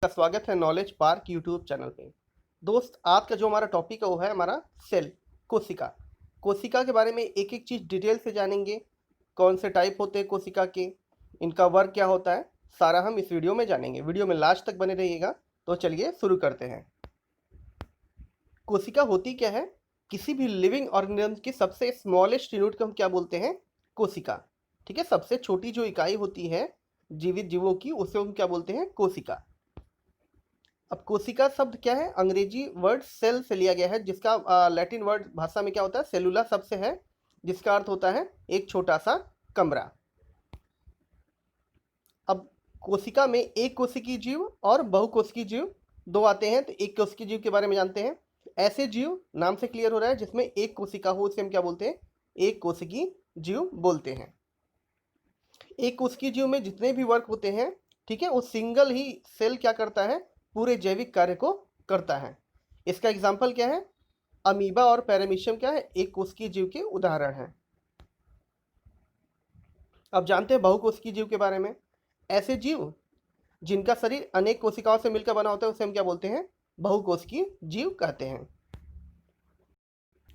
का स्वागत है नॉलेज पार्क यूट्यूब चैनल पे। दोस्त, आज का जो हमारा टॉपिक है वो है हमारा सेल, कोशिका। कोशिका के बारे में एक एक चीज़ डिटेल से जानेंगे। कौन से टाइप होते हैं कोशिका के, इनका वर्क क्या होता है, सारा हम इस वीडियो में जानेंगे। वीडियो में लास्ट तक बने रहिएगा। तो चलिए शुरू करते हैं। कोशिका होती क्या है? किसी भी लिविंग ऑर्गेनिज्म की सबसे स्मॉलेस्ट यूनिट को हम क्या बोलते हैं? कोशिका। ठीक है, सबसे छोटी जो इकाई होती है जीवित जीवों की, उसे हम क्या बोलते हैं? कोशिका। अब कोशिका शब्द क्या है? अंग्रेजी वर्ड सेल से लिया गया है, जिसका लैटिन वर्ड भाषा में क्या होता है? सेलुला शब्द से है, जिसका अर्थ होता है एक छोटा सा कमरा। अब कोशिका में एक कोशिकीय जीव और बहुकोशिकीय जीव दो आते हैं। तो एक कोशिकीय जीव के बारे में जानते हैं। ऐसे जीव, नाम से क्लियर हो रहा है, जिसमें एक कोशिका हो, उसे हम क्या बोलते हैं? एक कोशिकीय जीव बोलते हैं। एक कोशिकीय जीव में जितने भी वर्क होते हैं, ठीक है, वो सिंगल ही सेल क्या करता है? पूरे जैविक कार्य को करता है। इसका एग्जाम्पल क्या है? अमीबा और पैरामीशियम क्या है? एक कोशिकीय जीव के उदाहरण हैं। अब जानते हैं बहुकोशिकीय जीव के बारे में। ऐसे जीव जिनका शरीर अनेक कोशिकाओं से मिलकर बना होता है, उसे हम क्या बोलते हैं? बहुकोशिकीय जीव कहते हैं।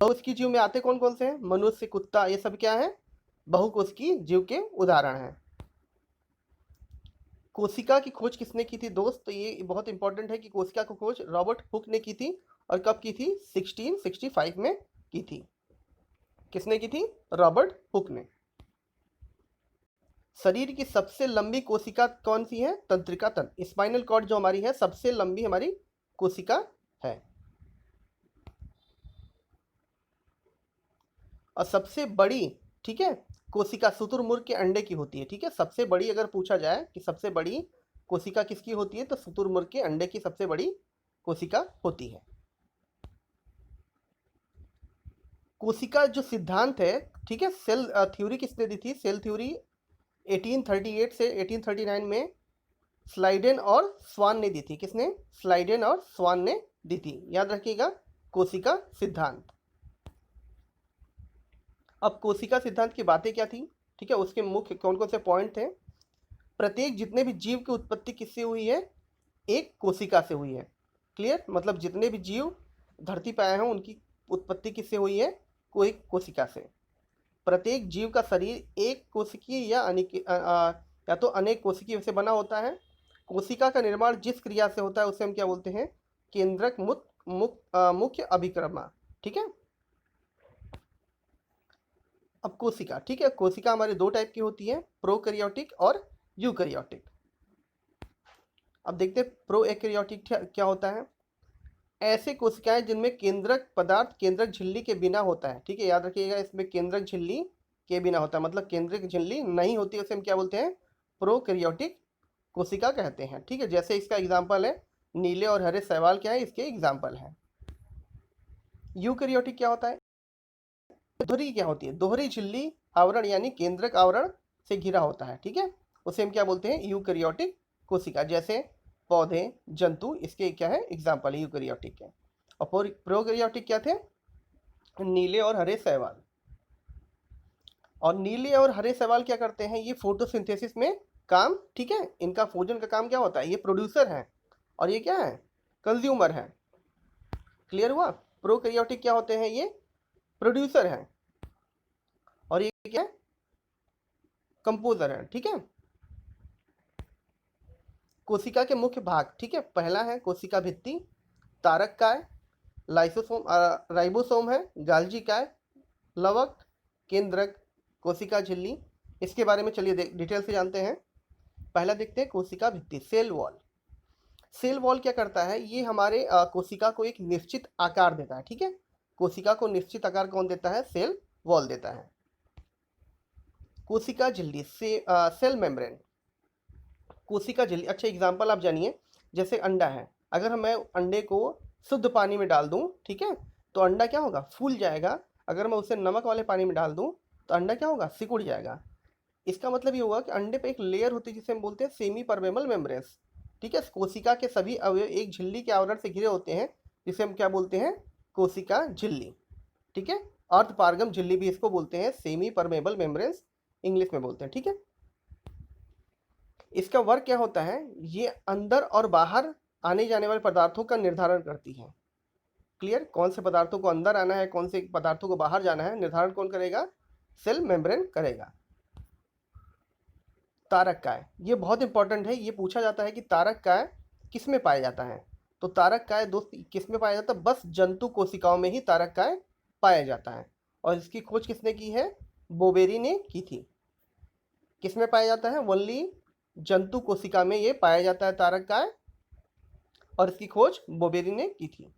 बहुकोशिकीय जीव में आते कौन कौन से हैं? मनुष्य, कुत्ता, ये सब क्या है? बहुकोशिकीय जीव के उदाहरण हैं। कोशिका की खोज किसने की थी दोस्त? तो ये बहुत इंपॉर्टेंट है कि कोशिका की खोज रॉबर्ट हुक ने की थी। और कब की थी? 1665 में की थी। किसने की थी? रॉबर्ट हुक ने। शरीर की सबसे लंबी कोशिका कौन सी है? तंत्रिका तंत्र, स्पाइनल कॉर्ड जो हमारी है, सबसे लंबी हमारी कोशिका है। और सबसे बड़ी, ठीक है, कोशिका शुतुरमुर्ग के अंडे की होती है। ठीक है, सबसे बड़ी अगर पूछा जाए कि सबसे बड़ी कोशिका किसकी होती है, तो शुतुरमुर्ग के अंडे की सबसे बड़ी कोशिका होती है। कोशिका जो सिद्धांत है, ठीक है, सेल थ्योरी किसने दी थी? सेल थ्योरी 1838 से 1839 में स्लाइडेन और स्वान ने दी थी। किसने? स्लाइडेन और स्वान ने दी थी। याद रखिएगा, कोशिका सिद्धांत। अब कोशिका सिद्धांत की बातें क्या थी? ठीक है, उसके मुख्य कौन कौन से पॉइंट थे? प्रत्येक जितने भी जीव की उत्पत्ति किससे हुई है? एक कोशिका से हुई है। क्लियर? मतलब जितने भी जीव धरती पर आए हैं, उनकी उत्पत्ति किससे हुई है? कोई कोशिका से। प्रत्येक जीव का शरीर एक कोशिकीय या तो अनेक कोशिकीय से बना होता है। कोशिका का निर्माण जिस क्रिया से होता है, उसे हम क्या बोलते हैं? केंद्रक मुख्य अभिक्रमा। ठीक है। अब कोशिका, ठीक है, कोशिका हमारे दो टाइप की होती है, प्रोकैरियोटिक और यूकैरियोटिक। अब देखते हैं प्रोकैरियोटिक क्या होता है। ऐसे कोशिकाएं जिनमें केंद्रक पदार्थ केंद्रक झिल्ली के बिना होता है। ठीक है, याद रखिएगा, इसमें केंद्रक झिल्ली के बिना होता है, मतलब केंद्रक झिल्ली नहीं होती है, उसे हम क्या बोलते हैं? प्रोकैरियोटिक कोशिका कहते हैं। ठीक है, जैसे इसका एग्जाम्पल है नीले और हरे शैवाल, क्या है? इसके एग्जाम्पल है। यूकैरियोटिक क्या होता है? दोहरी क्या होती है? दोहरी झिल्ली आवरण, यानी केंद्रक आवरण से घिरा होता है। ठीक है, उसे हम क्या बोलते हैं? यूकैरियोटिक कोशिका। जैसे पौधे, जंतु, इसके क्या है? एग्जाम्पल यूकैरियोटिक के। और प्रोकैरियोटिक क्या थे? नीले और हरे शैवाल। और नीले और हरे शैवाल क्या करते हैं? ये फोटोसिंथेसिस में काम, ठीक है, इनका भोजन का काम क्या होता है? ये प्रोड्यूसर है और ये क्या है? कंज्यूमर है। क्लियर हुआ? प्रोकैरियोटिक क्या होते हैं? ये प्रोड्यूसर है और ये क्या है? कंपोजर है। ठीक है। कोशिका के मुख्य भाग, ठीक है, पहला है कोशिका भित्ति, तारक काय, लाइसोसोम राइबोसोम है, गाल्जी काय, लवक, केंद्रक, कोशिका झिल्ली। इसके बारे में चलिए डिटेल से जानते हैं। पहला देखते हैं कोशिका भित्ति, सेल वॉल। सेल वॉल क्या करता है? ये हमारे कोशिका को एक निश्चित आकार देता है। ठीक है, कोशिका को निश्चित आकार कौन देता है? सेल वॉल देता है। कोशिका झिल्ली सेल मेम्ब्रेन। कोशिका झिल्ली, अच्छा एग्जाम्पल आप जानिए। जैसे अंडा है, अगर मैं अंडे को शुद्ध पानी में डाल दूं, ठीक है, तो अंडा क्या होगा? फूल जाएगा। अगर मैं उसे नमक वाले पानी में डाल दूं, तो अंडा क्या होगा? सिकुड़ जाएगा। इसका मतलब ये होगा कि अंडे पे एक लेयर होती है, जिसे हम बोलते हैं सेमी परमेबल मेम्ब्रेन्स। ठीक है, कोशिका के सभी अवयव एक झिल्ली के आवरण से घिरे होते हैं, जिसे हम क्या बोलते हैं? कोशिका झिल्ली। ठीक है, अर्धपारगम झिल्ली भी इसको बोलते हैं, सेमी परमेबल मेम्ब्रेन्स इंग्लिश में बोलते हैं। ठीक है, इसका वर्क क्या होता है, ये अंदर और बाहर आने जाने वाले पदार्थों का निर्धारण करती है। क्लियर, कौन से पदार्थों को अंदर आना है, कौन से पदार्थों को बाहर जाना है, निर्धारण कौन करेगा, सेल मेम्ब्रेन करेगा। तारक काय, ये बहुत इंपॉर्टेंट है, ये पूछा जाता है कि तारक काय किस में पाया जाता है। तो तारक काय दोस्त किस में पाया जाता है, बस जंतु कोशिकाओं में ही तारक काय पाया जाता है। और इसकी खोज किसने की है, बोबेरी ने की थी। किस में पाया जाता है, वनली जंतु कोशिका में ये पाया जाता है तारक काय, और इसकी खोज बोबेरी ने की थी।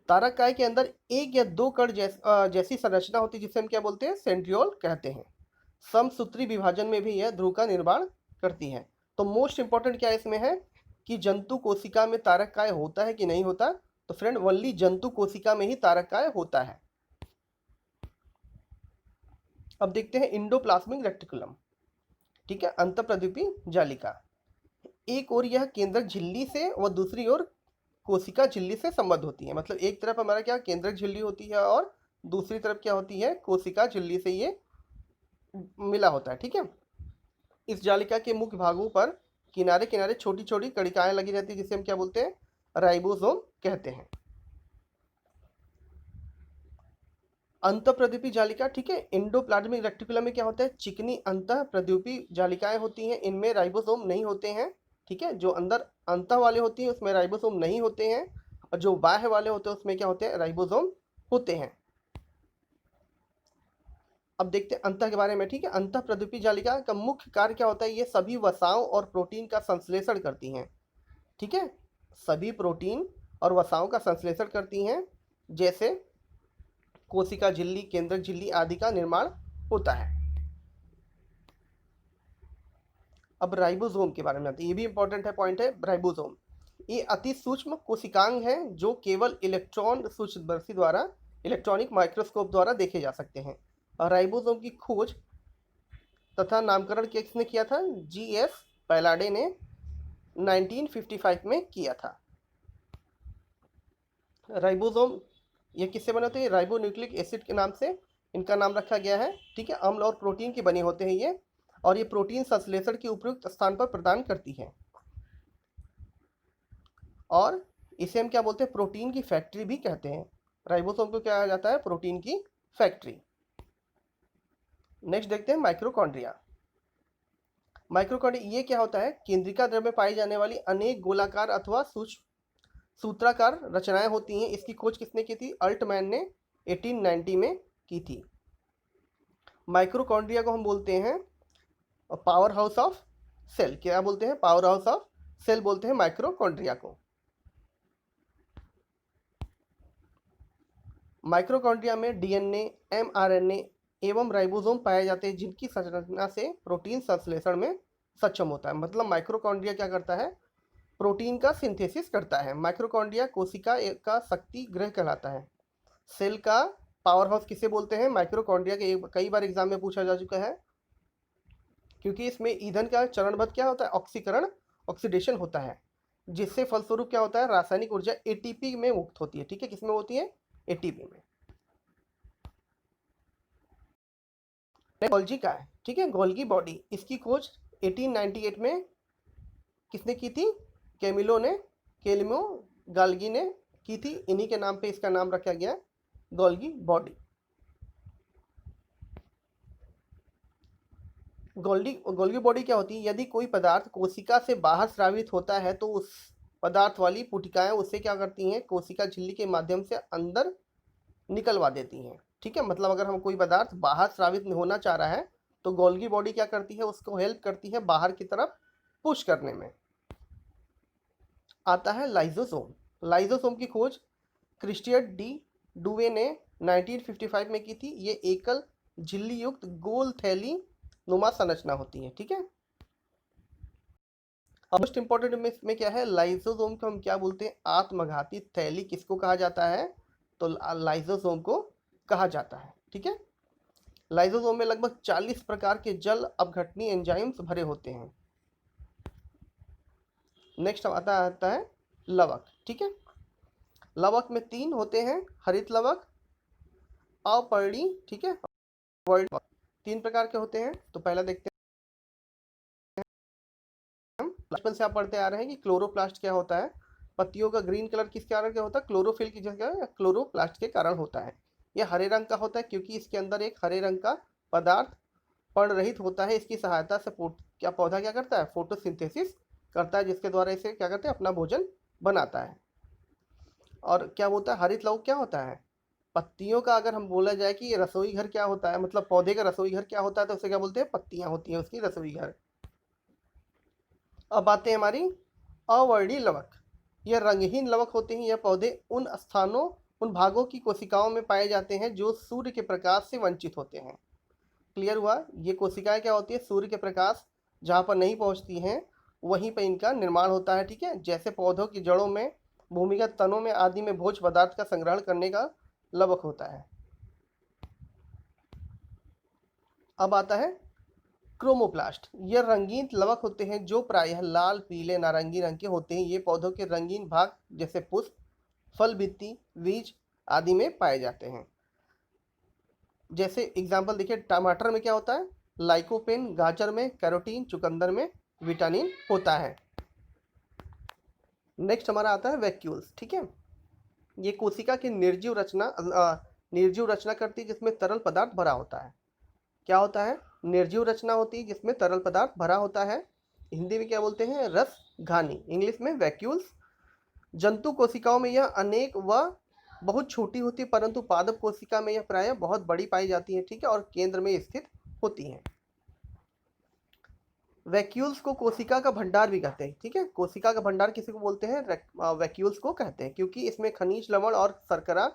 तारक काय के अंदर एक या दो कण जैसी संरचना होती है, जिसे हम क्या बोलते हैं, सेंट्रियोल कहते हैं। समसूत्री विभाजन में भी यह ध्रुव का निर्माण करती है। तो मोस्ट इंपॉर्टेंट क्या इसमें है कि जंतु कोशिका में तारक काय होता है कि नहीं होता, तो फ्रेंड वनली जंतु कोशिका में ही तारक काय होता है। अब देखते हैं इंडोप्लाज्मिक रेटिकुलम, ठीक है, अंतःप्रद्युपी जालिका। एक ओर यह केंद्रक झिल्ली से व दूसरी ओर कोशिका झिल्ली से संबद्ध होती है। मतलब एक तरफ हमारा क्या केंद्रक झिल्ली होती है और दूसरी तरफ क्या होती है, कोशिका झिल्ली से ये मिला होता है, ठीक है। इस जालिका के मुख्य भागों पर किनारे किनारे छोटी छोटी कणिकाएं लगी रहती है, जिसे हम क्या बोलते हैं, राइबोसोम कहते हैं। अंतःप्रद्युपी जालिका, ठीक है, इंडोप्लाज्मिक रेटिकुलम में क्या होता है, चिकनी अंतःप्रद्युपी जालिकाएं होती हैं, इनमें राइबोसोम नहीं होते हैं, ठीक है। जो अंदर अंतः वाले होती हैं उसमें राइबोसोम नहीं होते हैं, और जो बाह्य वाले होते हैं उसमें क्या होते हैं, राइबोसोम होते हैं। अब देखते हैं अंतः के बारे में, ठीक है। अंतःप्रद्युपी जालिका का मुख्य कार्य क्या होता है, ये सभी वसाओं और प्रोटीन का संश्लेषण करती हैं, ठीक है। सभी प्रोटीन और वसाओं का संश्लेषण करती हैं, जैसे कोशिका झिल्ली, केंद्रक झिल्ली आदि का निर्माण होता है। अब राइबोसोम के बारे में आते हैं, ये भी इंपॉर्टेंट है पॉइंट है, राइबोसोम। ये अति सूक्ष्म कोशिकांग है जो केवल इलेक्ट्रॉन सूक्ष्मदर्शी द्वारा, इलेक्ट्रॉनिक माइक्रोस्कोप द्वारा देखे जा सकते हैं। और राइबोसोम की खोज तथा नामकरण किसने किया था, GS पैलाडे ने 1955 में किया था। राइबोसोम ये किससे बने होते हैं, राइबो न्यूक्लिक एसिड के नाम से इनका नाम रखा गया है, ठीक है। अम्ल और प्रोटीन के बने होते हैं ये, और ये प्रोटीन संश्लेषण के उपयुक्त स्थान पर प्रदान करती है। और इसे हम क्या बोलते हैं, प्रोटीन की फैक्ट्री भी कहते हैं। राइबोसोम को क्या कहा जाता है, प्रोटीन की फैक्ट्री। नेक्स्ट देखते हैं माइक्रोकॉन्ड्रिया। माइक्रोकॉन्ड्रिया ये क्या होता है, केंद्रिका द्रव्य में पाई जाने वाली अनेक गोलाकार अथवा सूत्राकार रचनाएं होती हैं। इसकी खोज किसने की थी, अल्टमैन ने 1890 में की थी। माइक्रोकॉन्ड्रिया को हम बोलते हैं पावर हाउस ऑफ सेल। क्या बोलते हैं, पावर हाउस ऑफ सेल बोलते हैं माइक्रोकॉन्ड्रिया को। माइक्रोकॉन्ड्रिया में डीएनए, एमआरएनए एवं राइबोसोम पाए जाते हैं, जिनकी संरचना से प्रोटीन संश्लेषण में सक्षम होता है। मतलब माइक्रोकॉन्ड्रिया क्या करता है, प्रोटीन का सिंथेसिस करता है। माइक्रोकॉन्ड्रिया कोशिका का शक्ति गृह कहलाता है। सेल का पावर हाउस किसे बोलते हैं, माइक्रोकॉन्ड्रिया के कई बार एग्जाम में पूछा जा चुका है, क्योंकि इसमें ईंधन का चरणबद्ध क्या होता है, ऑक्सीकरण, ऑक्सीडेशन होता है, जिससे फलस्वरूप क्या होता है, रासायनिक ऊर्जा एटीपी में मुक्त होती है, ठीक है। किसमें होती है, एटीपी में। गोल्गी का है, ठीक है, गोल्गी बॉडी। इसकी खोज 1898 में किसने की थी, केलिमो गाल्गी ने की थी। इन्हीं के नाम पे इसका नाम रखा गया गोल्गी बॉडी। गोल्गी बॉडी क्या होती है, यदि कोई पदार्थ कोशिका से बाहर स्रावित होता है तो उस पदार्थ वाली पुटिकाएं उसे क्या करती हैं, कोशिका झिल्ली के माध्यम से अंदर निकलवा देती हैं, ठीक है। मतलब अगर हम कोई पदार्थ बाहर स्रावित होना चाह रहा है तो गोल्गी बॉडी क्या करती है, उसको हेल्प करती है बाहर की तरफ पुश करने में। आता है लाइजोसोम। लाइजोसोम की खोज क्रिस्टियन डी डुवे ने 1955 में की थी। ये एकल झिल्ली युक्त गोल थैली नुमा संरचना होती है, ठीक है। मोस्ट इंपॉर्टेंट में क्या है, लाइसोसोम को हम क्या बोलते हैं, आत्मघाती थैली किसको कहा जाता है, तो लाइसोसोम को कहा जाता है, ठीक है। लाइसोसोम में लगभग 40 प्रकार के जल अपघटनीय एंजाइम्स भरे होते हैं। नेक्स्ट आता है लवक, ठीक है। लवक में 3 होते हैं, हरित लवक, अपर्णी, ठीक है, 3 प्रकार के होते हैं। तो पहला देखते हैं बचपन से आप पढ़ते आ रहे हैं कि क्लोरोप्लास्ट क्या होता है, पत्तियों का ग्रीन कलर किस कारण क्या होता है, क्लोरोफिल की जगह क्लोरोप्लास्ट के कारण होता है। यह हरे रंग का होता है क्योंकि इसके अंदर एक हरे रंग का पदार्थ पर्णरहित होता है। इसकी सहायता से क्या पौधा क्या करता है, फोटोसिंथेसिस करता है, जिसके द्वारा इसे क्या करते हैं, अपना भोजन बनाता है। और क्या होता है, हरित लवक क्या होता है, पत्तियों का अगर हम बोला जाए कि रसोई घर क्या होता है, मतलब पौधे का रसोई घर क्या होता है, तो उसे क्या बोलते हैं, पत्तियां होती हैं उसकी रसोई घर। अब बातें हमारी अवर्णीय लवक। यह रंगहीन लवक होते हैं। यह पौधे उन स्थानों, उन भागों की कोशिकाओं में पाए जाते हैं जो सूर्य के प्रकाश से वंचित होते हैं। क्लियर हुआ, ये कोशिकाएं क्या होती है, सूर्य के प्रकाश जहाँ पर नहीं पहुँचती हैं वहीं पर इनका निर्माण होता है। ठीक है, जैसे पौधों की जड़ों में, भूमिगत तनों में आदि में भोज्य पदार्थ का संग्रहण करने का लवक होता है। अब आता है क्रोमोप्लास्ट। ये रंगीन लवक होते हैं जो प्रायः लाल, पीले, नारंगी रंग के होते हैं। ये पौधों के रंगीन भाग जैसे पुष्प, फल, भित्ति, बीज आदि में पाए जाते हैं। जैसे एग्जाम्पल देखिए, टमाटर में क्या होता है, लाइकोपेन, गाजर में कैरोटीन, चुकंदर में विटामिन होता है। नेक्स्ट हमारा आता है वैक्यूल्स। ठीक है, ये कोशिका की निर्जीव रचना करती है जिसमें तरल पदार्थ भरा होता है। क्या होता है, निर्जीव रचना होती है जिसमें तरल पदार्थ भरा होता है। हिंदी में क्या बोलते हैं, रस घानी, इंग्लिश में वैक्यूल्स। जंतु कोशिकाओं में यह अनेक व बहुत छोटी होती है, परंतु पादप कोशिका में यह प्रायः बहुत बड़ी पाई जाती है। ठीक है, और केंद्र में स्थित होती है। वैक्यूल्स को कोशिका का भंडार भी कहते हैं। ठीक है, कोशिका का भंडार किसी को बोलते हैं, वैक्यूल्स को कहते हैं, क्योंकि इसमें खनिज लवण और शर्करा,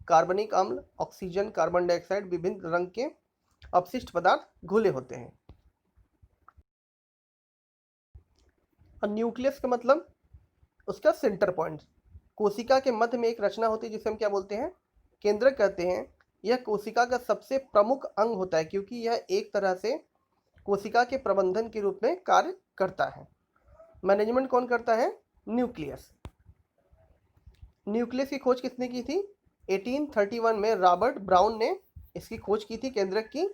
कार्बनिक अम्ल, ऑक्सीजन, कार्बन डाइऑक्साइड, विभिन्न रंग के अपशिष्ट पदार्थ घुले होते हैं। और न्यूक्लियस का मतलब उसका सेंटर पॉइंट। कोशिका के मध्य में एक रचना होती है जिसे हम क्या बोलते हैं, केंद्रक कहते हैं। यह कोशिका का सबसे प्रमुख अंग होता है क्योंकि यह एक तरह से कोशिका के प्रबंधन के रूप में कार्य करता है। मैनेजमेंट कौन करता है, न्यूक्लियस। न्यूक्लियस की खोज किसने की थी, 1831 में रॉबर्ट ब्राउन ने इसकी खोज की थी, केंद्रक की।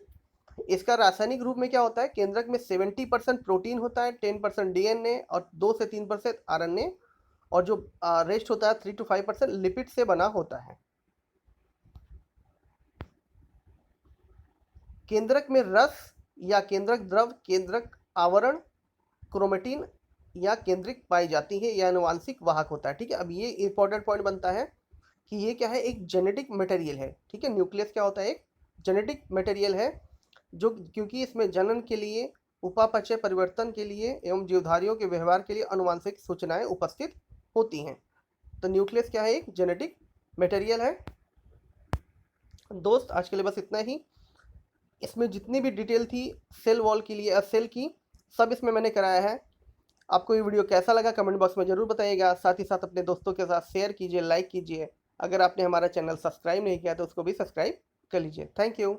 इसका रासायनिक रूप में क्या होता है, केंद्रक में 70% प्रोटीन होता है, 10% डीएनए और 2 से 3% आरएनए, और जो रेस्ट होता है 3 to 5% लिपिड से बना होता है। केंद्रक में रस या केंद्रक द्रव, केंद्रक आवरण, क्रोमेटिन या केंद्रिक पाई जाती है। यह आनुवांशिक वाहक होता है। ठीक है, अब ये इंपॉर्टेंट पॉइंट बनता है कि ये क्या है, एक जेनेटिक मटेरियल है। ठीक है, न्यूक्लियस क्या होता है, एक जेनेटिक मटेरियल है, जो क्योंकि इसमें जनन के लिए, उपापचय परिवर्तन के लिए एवं जीवधारियों के व्यवहार के लिए आनुवांशिक सूचनाएं उपस्थित होती हैं। तो न्यूक्लियस क्या है, एक जेनेटिक मटेरियल है। दोस्त आज के लिए बस इतना ही। इसमें जितनी भी डिटेल थी सेल वॉल के लिए, सेल की, सब इसमें मैंने कराया है। आपको ये वीडियो कैसा लगा कमेंट बॉक्स में जरूर बताइएगा। साथ ही साथ अपने दोस्तों के साथ शेयर कीजिए, लाइक कीजिए। अगर आपने हमारा चैनल सब्सक्राइब नहीं किया तो उसको भी सब्सक्राइब कर लीजिए। Thank you.